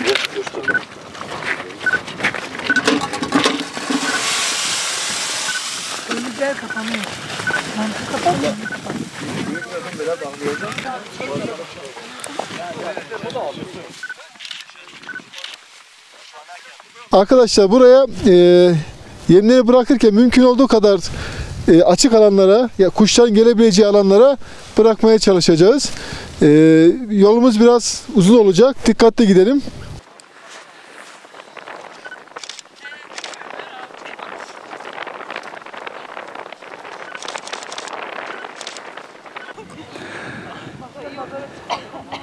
Güzel kapanıyor. Mantık kapanıyor. Arkadaşlar buraya yemleri bırakırken mümkün olduğu kadar açık alanlara, ya kuşların gelebileceği alanlara bırakmaya çalışacağız. Yolumuz biraz uzun olacak. Dikkatli gidelim.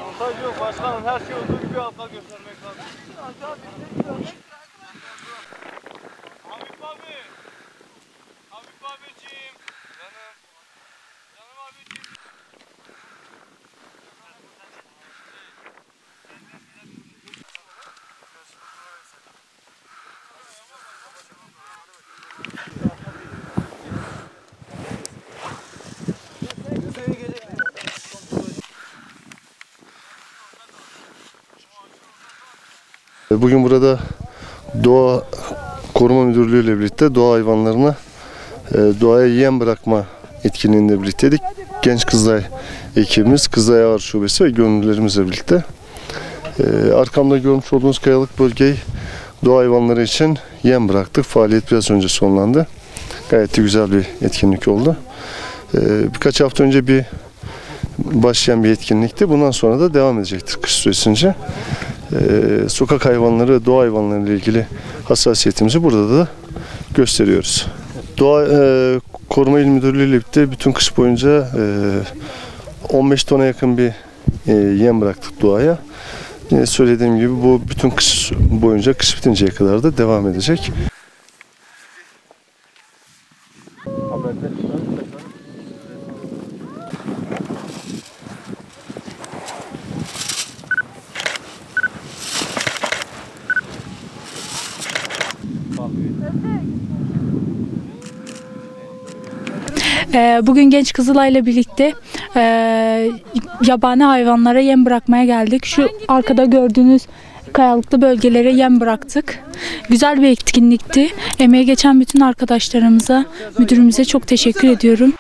Montaj yok başkanım, her şey olduğu gibi altta göstermek lazım. Habib abi, Habib abiciğim, canım abiciğim. Bugün burada Doğa Koruma Müdürlüğü ile birlikte doğa hayvanlarına doğaya yem bırakma etkinliğinde birlikteydik. Genç Kızılay ekibimiz, Kızılay Ağır Şubesi ve gönüllülerimizle birlikte. Arkamda görmüş olduğunuz kayalık bölgeyi doğa hayvanları için yem bıraktık. Faaliyet biraz önce sonlandı. Gayet de güzel bir etkinlik oldu. Birkaç hafta önce başlayan bir etkinlikti. Bundan sonra da devam edecektir kış süresince. Sokak hayvanları, doğa hayvanları ile ilgili hassasiyetimizi burada da gösteriyoruz. Doğa Koruma İl Müdürlüğü ile birlikte bütün kış boyunca 15 tona yakın bir yem bıraktık doğaya. Yine söylediğim gibi bu bütün kış boyunca, kış bitinceye kadar da devam edecek. Bugün Genç Kızılay ile birlikte yabani hayvanlara yem bırakmaya geldik. Şu arkada gördüğünüz kayalıklı bölgelere yem bıraktık. Güzel bir etkinlikti. Emeği geçen bütün arkadaşlarımıza, müdürümüze çok teşekkür ediyorum.